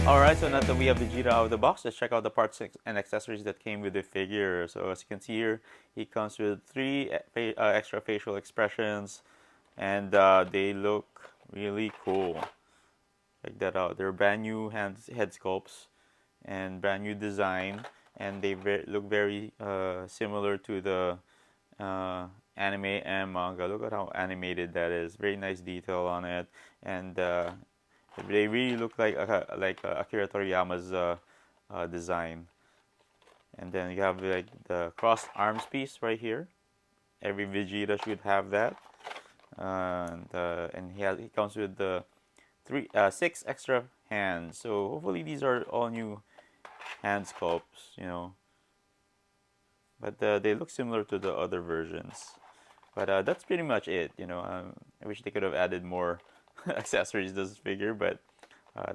Alright, so now that we have Vegeta out of the box, let's check out the parts and accessories that came with the figure. So as you can see here, he comes with three extra facial expressions, and they look really cool. Check that out. They're brand new head sculpts and brand new design, and they look very similar to the anime and manga. Look at how animated that is. Very nice detail on it, and they really look like Akira Toriyama's design. And then you have like the crossed arms piece right here. Every Vegeta should have that. And he comes with the six extra hands. So hopefully these are all new hand sculpts, you know. But they look similar to the other versions. But that's pretty much it, you know. I wish they could have added more accessories to this figure, but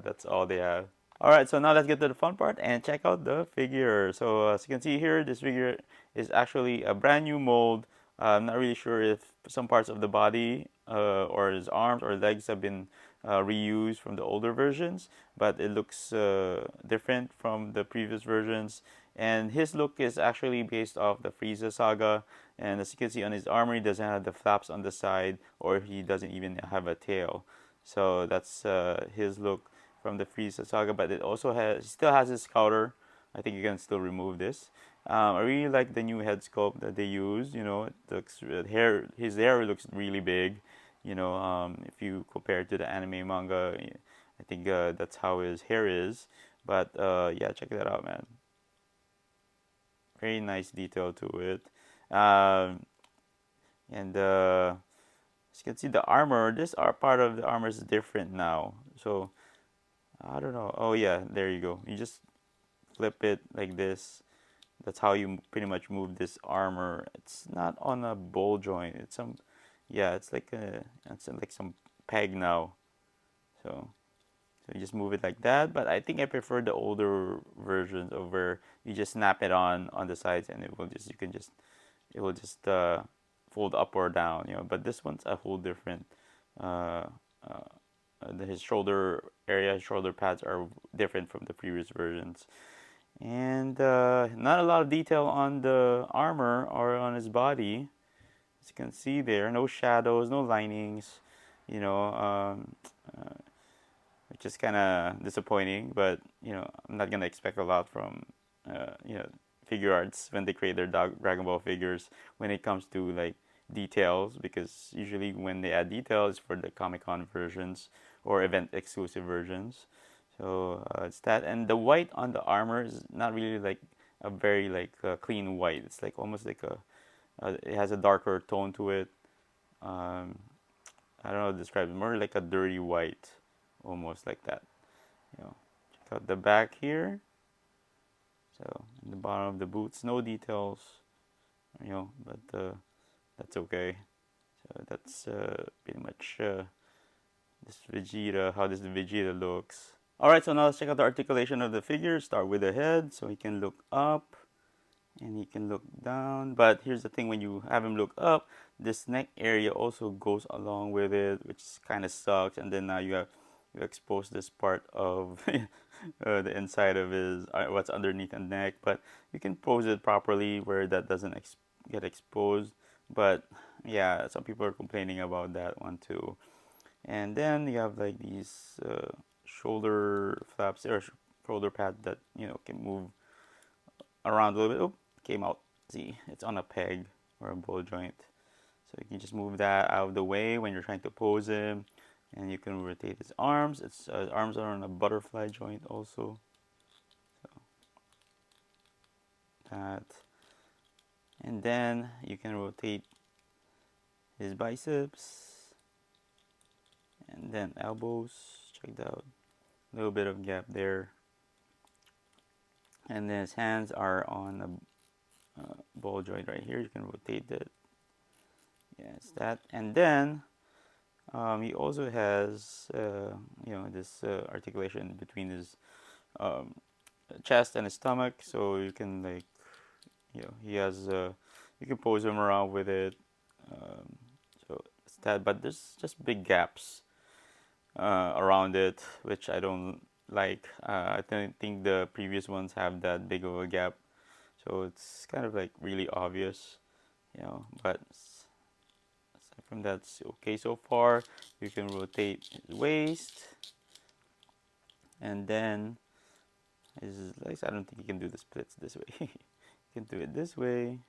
that's all they have. Alright, so now let's get to the fun part and check out the figure. So as you can see here, this figure is actually a brand new mold. I'm not really sure if some parts of the body or his arms or legs have been reused from the older versions, but it looks different from the previous versions. And his look is actually based off the Frieza saga. And as you can see on his armor, he doesn't have the flaps on the side, or he doesn't even have a tail. So that's his look from the Frieza saga. But it also still has his scouter. I think you can still remove this. I really like the new head sculpt that they use. You know, it looks his hair looks really big. You know, if you compare it to the anime manga, I think that's how his hair is. But yeah, check that out, man. Very nice detail to it. And as you can see, the armor, this part of the armor is different now. So I don't know. Oh yeah, there you go. You just flip it like this. That's how you pretty much move this armor. It's not on a ball joint. It's some, yeah, it's like some peg now. So you just move it like that. But I think I prefer the older versions of where you just snap it on the sides, and it will just fold up or down. You know, but this one's a whole different. Uh, his shoulder area, his shoulder pads are different from the previous versions. And not a lot of detail on the armor or on his body. As you can see there, no shadows, no linings, you know, which is kind of disappointing. But you know, I'm not gonna expect a lot from you know, Figuarts when they create their Dragon Ball figures when it comes to like details, because usually when they add details for the Comic-Con versions or event exclusive versions. So it's that, and the white on the armor is not really like a very like clean white. It's like almost like it has a darker tone to it. Um, I don't know how to describe it. More like a dirty white, almost like that. You know, check out the back here. So in the bottom of the boots, no details. You know, but that's okay. So that's pretty much this Vegeta. How does the Vegeta looks? Alright, so now let's check out the articulation of the figure. Start with the head, so he can look up and he can look down. But here's the thing, when you have him look up, this neck area also goes along with it, which kind of sucks. And then now you expose this part of the inside of his what's underneath the neck. But you can pose it properly where that doesn't get exposed. But yeah, some people are complaining about that one too. And then you have like these shoulder flaps or shoulder pads that can move around a little bit. Oh, came out. See, it's on a peg or a ball joint. So you can just move that out of the way when you're trying to pose him, and you can rotate his arms. Its arms are on a butterfly joint also. So that, and then you can rotate his biceps, and then elbows. Check that out. A little bit of gap there. And then his hands are on a ball joint right here. You can rotate it. Yes, that. And then he also has this articulation between his um, chest and his stomach, so you can like he has you can pose him around with it. Um, so it's that, but there's just big gaps around it, which I don't like. I don't think the previous ones have that big of a gap, so it's kind of like really obvious, But aside from that, it's okay so far. You can rotate his waist, and then his legs. I don't think you can do the splits this way. You can do it this way,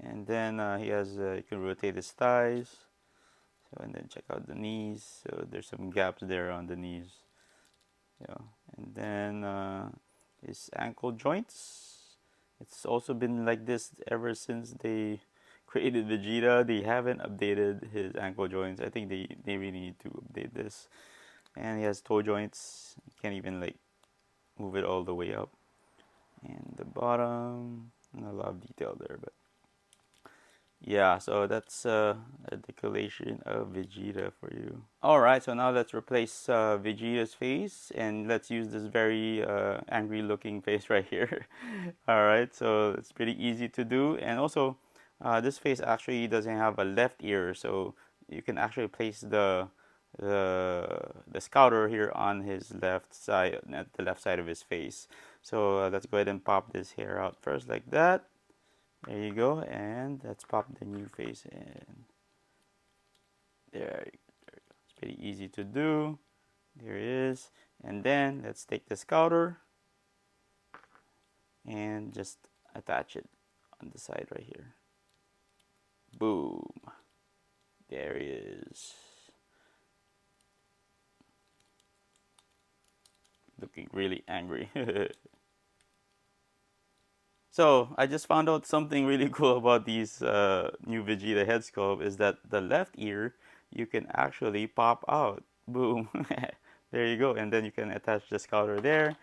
and then he has you can rotate his thighs. So and then check out the knees. So there's some gaps there on the knees. And then his ankle joints. It's also been like this ever since they created Vegeta. They haven't updated his ankle joints. I think they really need to update this. And he has toe joints. You can't even like move it all the way up. And the bottom, not a lot of detail there, but yeah, so that's a declaration of Vegeta for you. Alright, so now let's replace Vegeta's face and let's use this very angry looking face right here. Alright, so it's pretty easy to do, and also this face actually doesn't have a left ear, so you can actually place the scouter here on his left side, at the left side of his face. So let's go ahead and pop this hair out first like that. There you go, and let's pop the new face in. There you go. It's pretty easy to do. There it is. And then let's take the scouter and just attach it on the side right here. Boom. There he is. Looking really angry. So I just found out something really cool about these new Vegeta head sculpt is that the left ear you can actually pop out. Boom. There you go. And then you can attach the scouter there.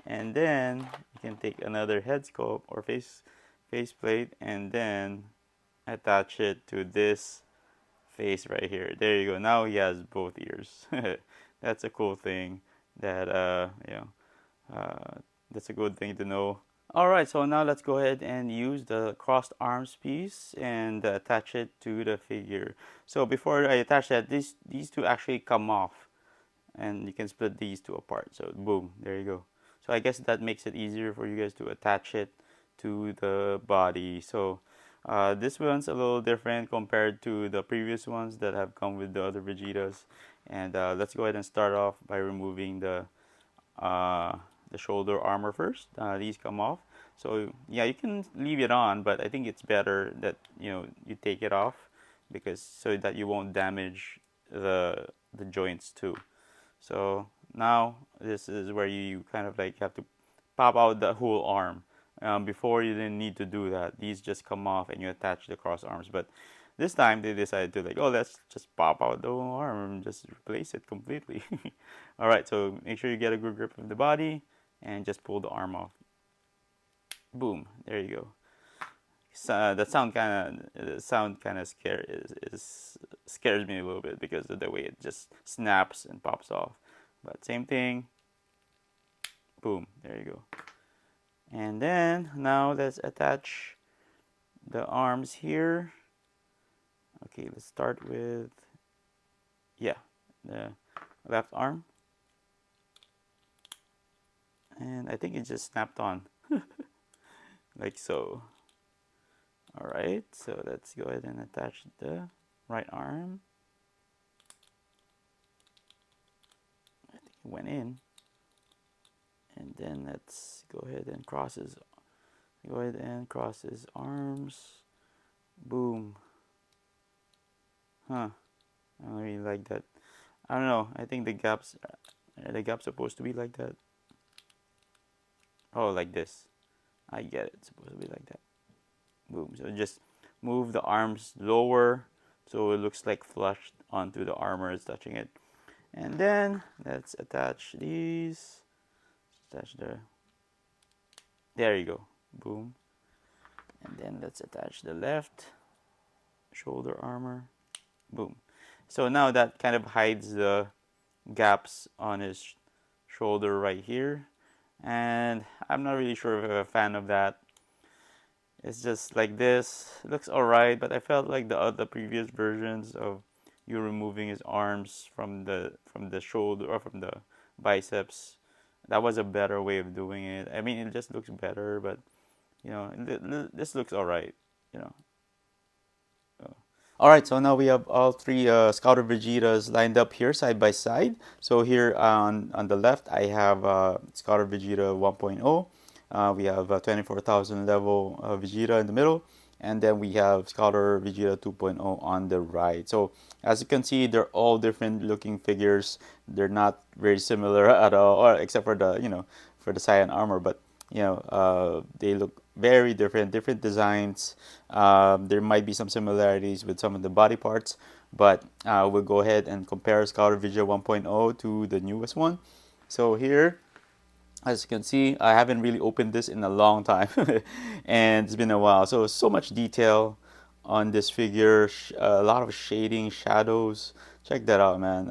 And then you can take another head sculpt or face plate and then attach it to this face right here. There you go. Now he has both ears. That's a cool thing that that's a good thing to know. Alright, so now let's go ahead and use the crossed arms piece and attach it to the figure. So before I attach that, these two actually come off, and you can split these two apart. So boom, there you go. So I guess that makes it easier for you guys to attach it to the body. So this one's a little different compared to the previous ones that have come with the other Vegetas. And let's go ahead and start off by removing the shoulder armor first. These come off. So yeah, you can leave it on, but I think it's better that you take it off, because so that you won't damage the joints too. So now this is where you kind of like have to pop out the whole arm. Before you didn't need to do that. These just come off and you attach the cross arms. But this time they decided to like, oh, let's just pop out the whole arm and just replace it completely. All right, so make sure you get a good grip of the body and just pull the arm off. Boom, there you go. That sound kind of scares me a little bit because of the way it just snaps and pops off. But same thing. Boom, there you go. And then now let's attach the arms here. Okay, let's start with the left arm. And I think it just snapped on. Like so. Alright, so let's go ahead and attach the right arm. went in. And then let's go ahead and cross his arms. Boom. Huh. I don't really like that. I don't know. I think the gap's supposed to be like that. Oh, like this. I get it. It's supposed to be like that. Boom. So just move the arms lower so it looks like flushed onto the armor is touching it. And then let's attach these. Attach the. There you go. Boom. And then let's attach the left shoulder armor. Boom. So now that kind of hides the gaps on his shoulder right here. And I'm not really sure if I'm a fan of that. It's just like this. It looks alright, but I felt like the other previous versions of you removing his arms from the shoulder or from the biceps. That was a better way of doing it. I mean, it just looks better, but this looks alright. You know. All right, so now we have all three Scouter Vegetas lined up here side by side. So here on the left, I have Scouter Vegeta 1.0. We have 24,000 level Vegeta in the middle, and then we have Scouter Vegeta 2.0 on the right. So as you can see, they're all different looking figures. They're not very similar at all, or except for the cyan armor, but they look very different designs. There might be some similarities with some of the body parts, but we'll go ahead and compare Scouter Vegeta 1.0 to the newest one. So here, as you can see, I haven't really opened this in a long time, and it's been a while. So much detail on this figure, a lot of shading, shadows. Check that out, man.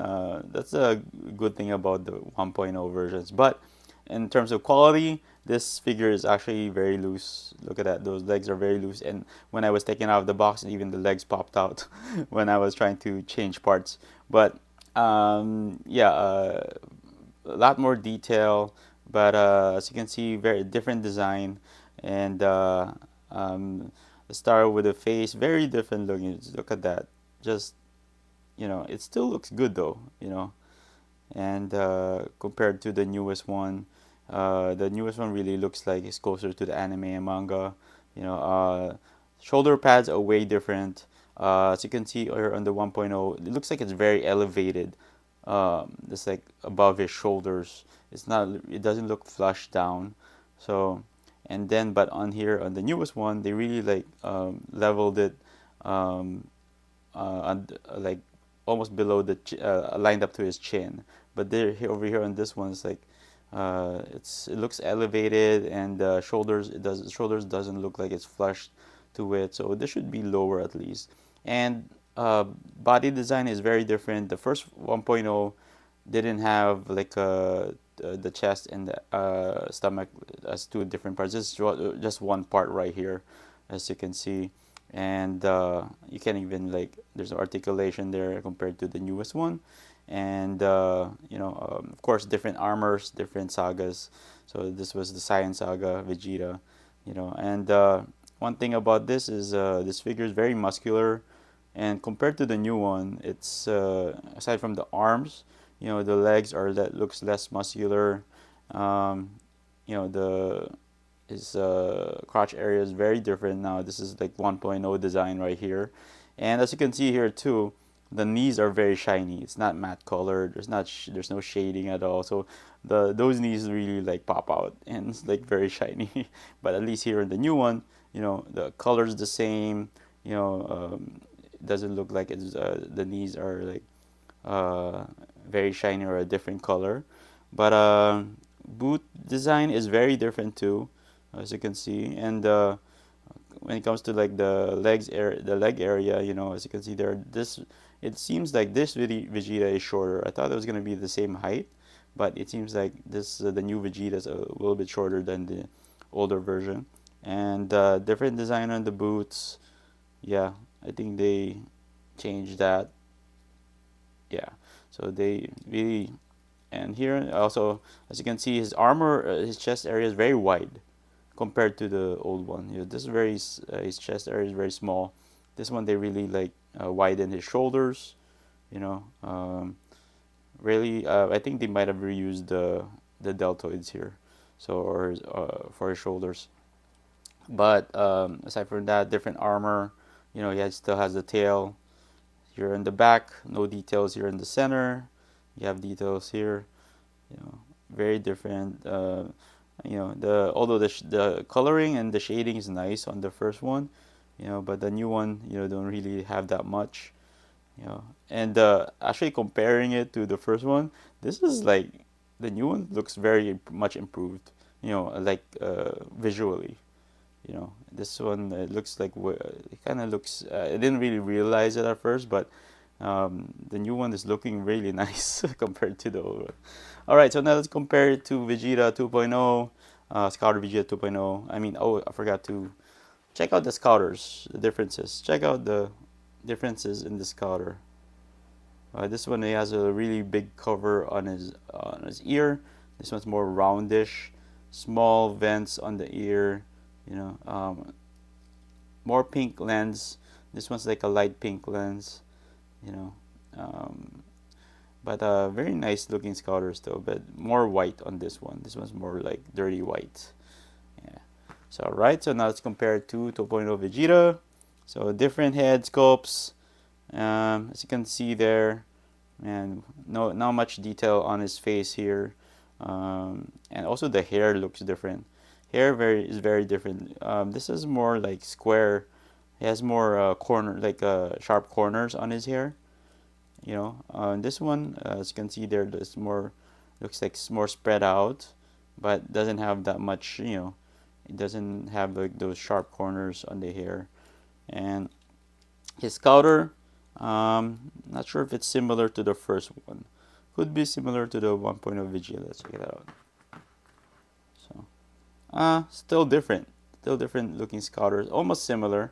That's a good thing about the 1.0 versions. But in terms of quality, this figure is actually very loose. Look at that; those legs are very loose. And when I was taking out of the box, even the legs popped out when I was trying to change parts. But yeah, a lot more detail, but as you can see, very different design, and start with the face, very different looking. Just look at that. Just it still looks good though. And compared to the newest one really looks like it's closer to the anime and manga. Shoulder pads are way different. As you can see here on the 1.0, it looks like it's very elevated. It's like above his shoulders. It's not. It doesn't look flush down. So, and then but on here on the newest one, they really like leveled it, um, like almost below lined up to his chin. But over here on this one, it's like it looks elevated, and shoulders doesn't look like it's flushed to it. So this should be lower at least. And body design is very different. The first 1.0 didn't have like the chest and the stomach as two different parts. Just one part right here, as you can see, and you can't even like there's no articulation there compared to the newest one, and of course different armors, different sagas. So this was the Science Saga Vegeta, and one thing about this is this figure is very muscular, and compared to the new one, it's aside from the arms, the legs looks less muscular. Um, the his crotch area is very different now. This is like 1.0 design right here, and as you can see here too, the knees are very shiny. It's not matte colored. There's no shading at all. So those knees really like pop out and it's like very shiny. But at least here in the new one, the color's the same. It doesn't look like the knees are like uh, very shiny or a different color. But boot design is very different too, as you can see. And when it comes to like the leg area, as you can see there, it seems like this Vegeta is shorter. I thought it was gonna be the same height, but it seems like the new Vegeta is a little bit shorter than the older version. And different design on the boots. Yeah, I think they changed that. Yeah, so they really, and here also, as you can see, his armor, his chest area is very wide compared to the old one. This is his chest area is very small. This one they really like widen his shoulders, you know, um, Really, I think they might have reused the deltoids here, so or for his shoulders. But aside from that, different armor. Still has the tail here in the back. No details here in the center. You have details here. Very different. The although the coloring and the shading is nice on the first one, but the new one, don't really have that much. And actually comparing it to the first one, this is like the new one looks very much improved. Like visually. This one it looks like it kind of looks. I didn't really realize it at first, but the new one is looking really nice compared to the old one. All right, so now let's compare it to Vegeta 2.0, Scouter Vegeta 2.0. I mean, oh, I forgot to check out the Scouters, the differences. Check out the differences in the Scouter. This one he has a really big cover on his ear. This one's more roundish, small vents on the ear. More pink lens. This one's like a light pink lens. You know, um, but very nice looking Scouters though. But more white on this one. This one's more like dirty white. Yeah. So alright. So now let's compare it to 2.0 Vegeta. So different head sculpts. As you can see there, and not much detail on his face here, and also the hair looks different. Hair is very different. This is more like square. He has more sharp corners on his hair. This one, as you can see there, looks like it's more spread out, but doesn't have that much. It doesn't have like those sharp corners on the hair, and his scouter. Not sure if it's similar to the first one. Could be similar to the 1.0 Vegeta. Let's check it out. So, still different. Still different looking scouters. Almost similar,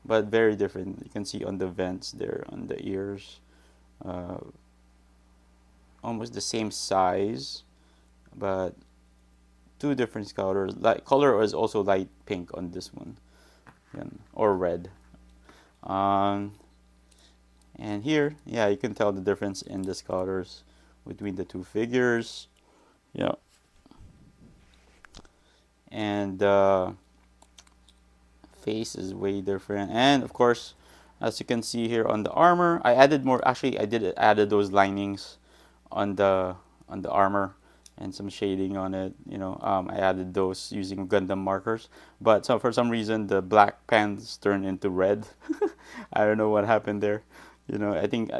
but very different. You can see on the vents there, on the ears. Uh, Almost the same size, but two different scouters. Color is also light pink on this one, or red. Um, And here, yeah, you can tell the difference in the scouters between the two figures. Yeah. And face is way different. And of course, as you can see here on the armor, I added more. Actually, I added those linings on the armor and some shading on it. I added those using Gundam markers. But for some reason, the black pants turned into red. I don't know what happened there. I think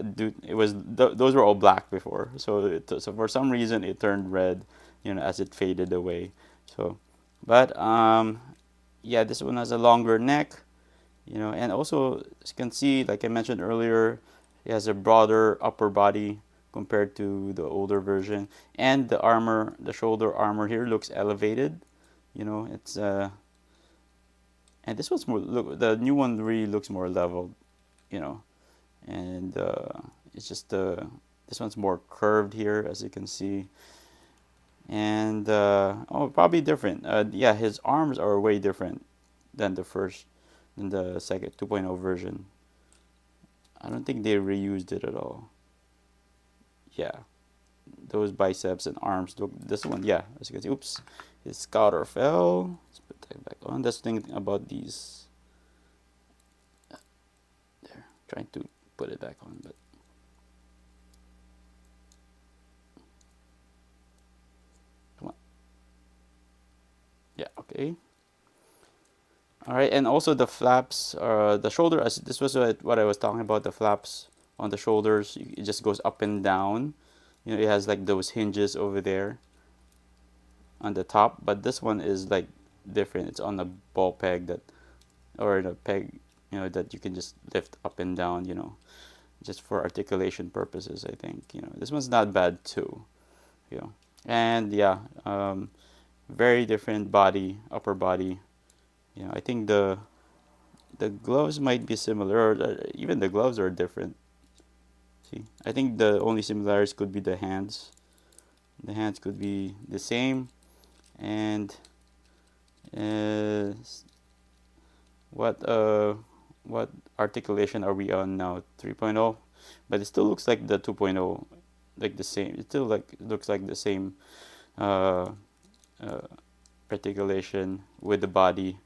it was those were all black before. So for some reason, it turned red. As it faded away. So, but yeah, this one has a longer neck. And also as you can see, like I mentioned earlier, it has a broader upper body compared to the older version, and the shoulder armor here looks elevated. It's and this one's more the new one really looks more leveled. You know, and it's just this one's more curved here, as you can see, and probably different. Yeah, his arms are way different than the second 2.0 version. I don't think they reused it at all. Yeah, those biceps and arms look. This one, yeah, as you can see. Oops, his scouter fell. Let's put that back on. That's the thing about these. There, trying to put it back on, but come on. Yeah, okay. All right, and also the flaps, the shoulder. This was what I was talking about. The flaps on the shoulders, it just goes up and down. It has like those hinges over there on the top, but this one is like different. It's on a ball peg or a peg, that you can just lift up and down. Just for articulation purposes. I think this one's not bad too. And yeah, very different body, upper body. I think the gloves might be similar, or even the gloves are different. See, I think the only similarities could be the hands. The hands could be the same, and uh, what articulation are we on now? 3.0, but it still looks like the 2.0. like the same. It still like looks like the same uh, uh, articulation with the body.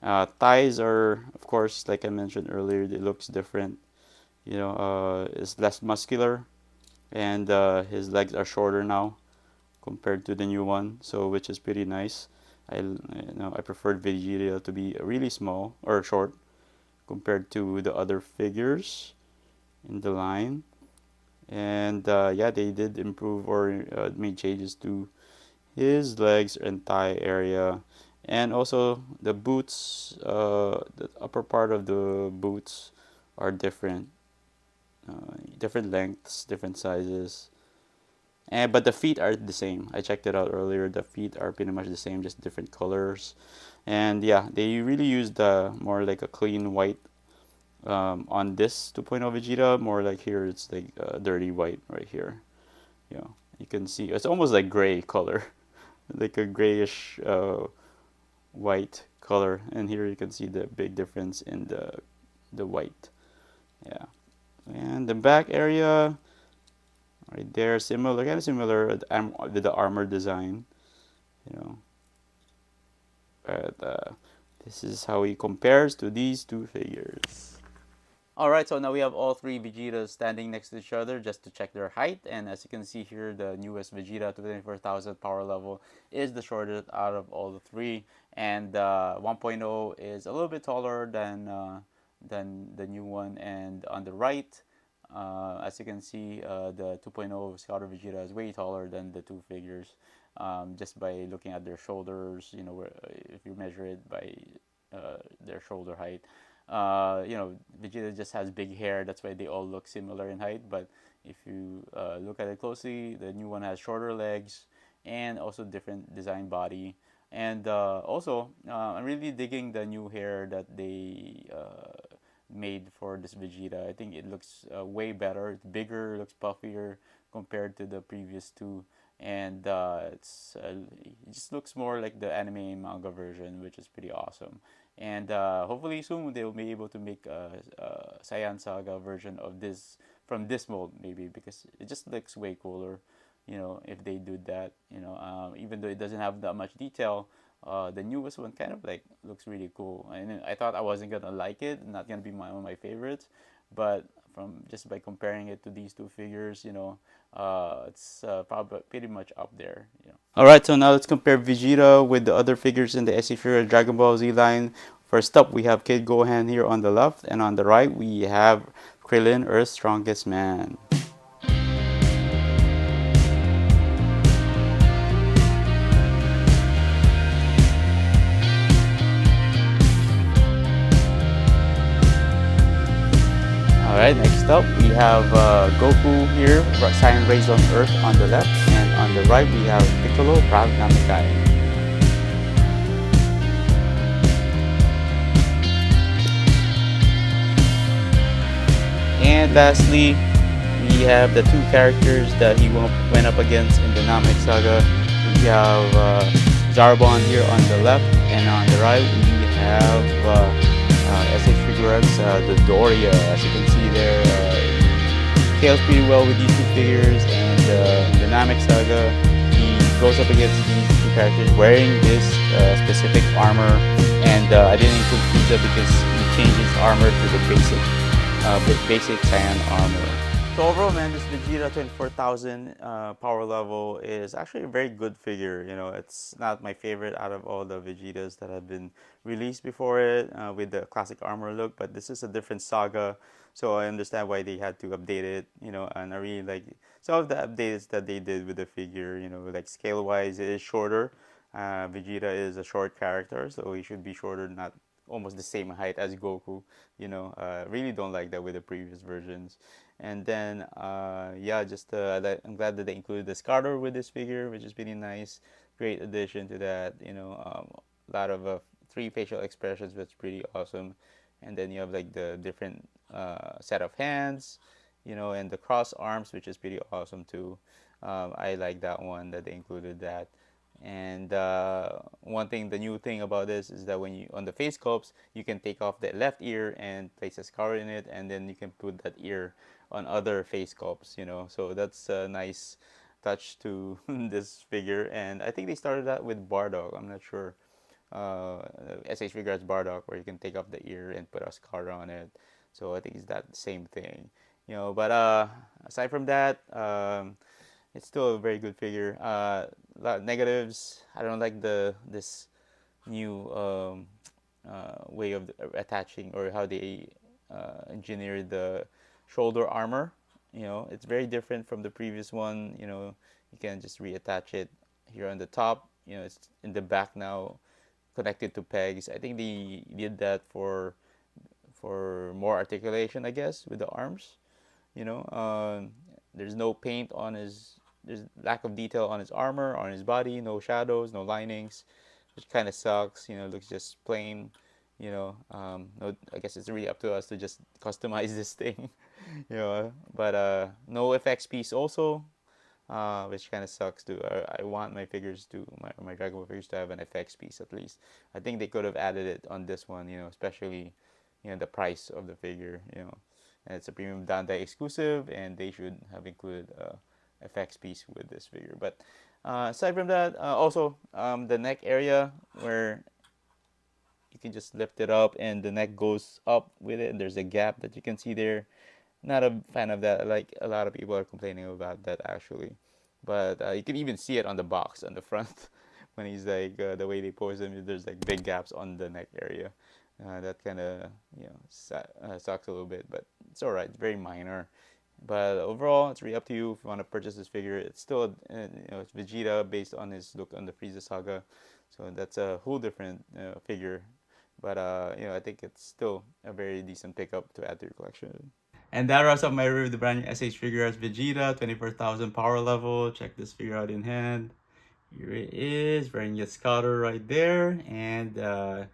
Thighs are, of course, like I mentioned earlier, it looks different. It's less muscular, and his legs are shorter now compared to the new one, so which is pretty nice. I preferred Vegeta to be really small or short compared to the other figures in the line. And yeah, they did improve or made changes to his legs and thigh area, and also the boots. The upper part of the boots are different, different lengths, different sizes. And but the feet are the same. I checked it out earlier. The feet are pretty much the same, just different colors. And yeah, they really used more like a clean white on this 2.0 Vegeta. More like here, it's like dirty white right here. You can see it's almost like gray color, like a grayish white color. And here you can see the big difference in the white. Yeah, and the back area right there, similar, kind of similar with the armor design. You know, but this is how he compares to these two figures. Alright, so now we have all three Vegetas standing next to each other just to check their height. And as you can see here, the newest Vegeta, 24,000 power level, is the shortest out of all the three. And 1.0 is a little bit taller than the new one. And on the right, as you can see, the 2.0 Scouter Vegeta is way taller than the two figures. Just by looking at their shoulders, if you measure it by their shoulder height. Vegeta just has big hair. That's why they all look similar in height. But if you look at it closely, the new one has shorter legs and also different design body. And also, I'm really digging the new hair that they made for this Vegeta. I think it looks way better. It's bigger, looks puffier compared to the previous two, and it just looks more like the anime manga version, which is pretty awesome. And hopefully soon they'll be able to make a Saiyan Saga version of this from this mold, maybe, because it just looks way cooler. If they do that, even though it doesn't have that much detail, the newest one kind of like looks really cool. And I thought I wasn't gonna like it, not gonna be one of my favorites, but from just by comparing it to these two figures, it's probably pretty much up there. All right, so now let's compare Vegeta with the other figures in the SC Figuarts Dragon Ball Z line. First up, we have Kid Gohan here on the left, and on the right, we have Krillin, Earth's strongest man. Alright, next up we have Goku here, Saiyan raised on Earth on the left, and on the right we have Piccolo, proud Namekai. And lastly, we have the two characters that he went up against in the Namek Saga. We have Zarbon here on the left, and on the right we have SH Figuarts, the Doria. As you can see there, scales pretty well with these two figures, and in the Namek Saga, he goes up against these two characters wearing this specific armor, and I didn't include Frieza because he changed his armor to the basic Saiyan armor. So overall, man, this Vegeta 24,000 power level is actually a very good figure. It's not my favorite out of all the Vegetas that have been released before it with the classic armor look, but this is a different saga, so I understand why they had to update it. And I really like some of the updates that they did with the figure. Like scale-wise, it is shorter. Vegeta is a short character, so he should be shorter, not almost the same height as Goku. Really don't like that with the previous versions. And then, yeah, I'm glad that they included the Scarter with this figure, which is pretty nice. Great addition to that. A lot of three facial expressions, which is pretty awesome. And then you have like the different set of hands, and the cross arms, which is pretty awesome too. I like that one that they included that. And one thing, the new thing about this is that when you on the face sculpts, you can take off the left ear and place a scar in it, and then you can put that ear on other face sculpts. So that's a nice touch to this figure. And I think they started that with Bardock. I'm not sure. SH Figuarts Bardock, where you can take off the ear and put a scar on it. So I think it's that same thing. But aside from that, it's still a very good figure. Lot of negatives. I don't like this new way of attaching, or how they engineered the shoulder armor. It's very different from the previous one. You can just reattach it here on the top. It's in the back now, connected to pegs. I think they did that for more articulation, I guess, with the arms. There's no paint on his. There's lack of detail on his armor, on his body. No shadows, no linings, which kind of sucks. Looks just plain. No, I guess it's really up to us to just customize this thing. But no FX piece also, which kind of sucks too. I want my figures to my Dragon Ball figures to have an FX piece at least. I think they could have added it on this one. Especially the price of the figure. And it's a premium Bandai exclusive, and they should have included FX piece with this figure. But aside from that, also the neck area, where you can just lift it up and the neck goes up with it, and there's a gap that you can see there. Not a fan of that. Like, a lot of people are complaining about that actually, but you can even see it on the box on the front when he's like the way they pose him. There's like big gaps on the neck area. That kind of sucks a little bit, but it's all right. It's very minor. But overall, it's really up to you if you want to purchase this figure. It's still it's Vegeta based on his look on the Frieza saga, so that's a whole different figure. But I think it's still a very decent pickup to add to your collection. And that wraps up my review of the brand new SH Figuarts Vegeta, 24,000 power level. Check this figure out in hand. Here it is, wearing his scouter right there, and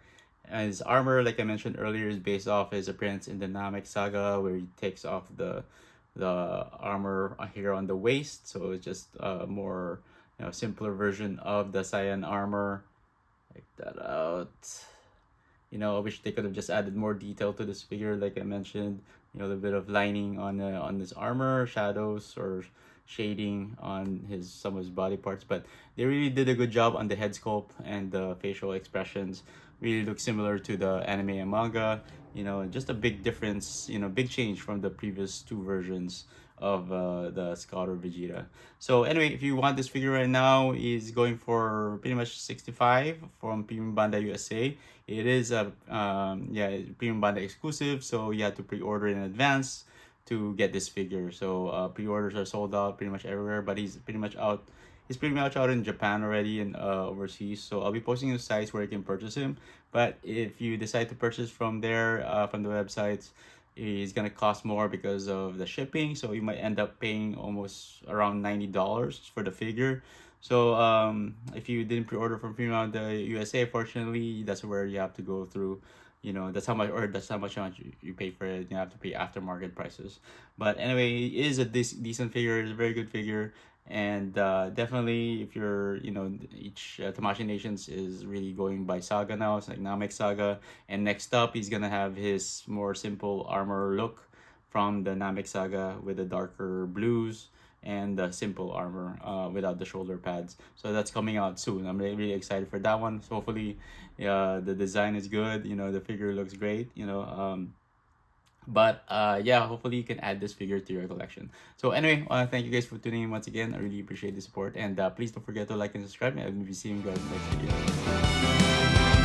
his armor, like I mentioned earlier, is based off his appearance in the Namek saga, where he takes off the armor here on the waist. So it's just a more simpler version of the Saiyan armor. Check that out. I wish they could have just added more detail to this figure, like I mentioned. A little bit of lining on his armor, shadows or shading on some of his body parts. But they really did a good job on the head sculpt, and the facial expressions really look similar to the anime and manga. Just a big difference. Big change from the previous two versions of the Scouter Vegeta. So anyway, if you want this figure right now, is going for pretty much 65 from Premium Bandai USA. It is a Premium Bandai exclusive, so you have to pre-order in advance to get this figure. So pre-orders are sold out pretty much everywhere, but he's pretty much out in Japan already, and overseas. So I'll be posting the sites where you can purchase him. But if you decide to purchase from there, from the websites, it's gonna cost more because of the shipping. So you might end up paying almost around $90 for the figure. So if you didn't pre-order from Premium the USA, fortunately, that's where you have to go through. That's how much you pay for it. You have to pay aftermarket prices. But anyway, it is a decent figure. It's a very good figure. And definitely, if you're each Tamashii Nations is really going by saga now. It's like Namek saga, and next up he's gonna have his more simple armor look from the Namek saga, with the darker blues and the simple armor without the shoulder pads. So that's coming out soon. I'm really, really excited for that one. So hopefully the design is good. The figure looks great. But hopefully you can add this figure to your collection. So anyway, I want to thank you guys for tuning in once again. I really appreciate the support, and please don't forget to like and subscribe, and I'll be seeing you guys next video.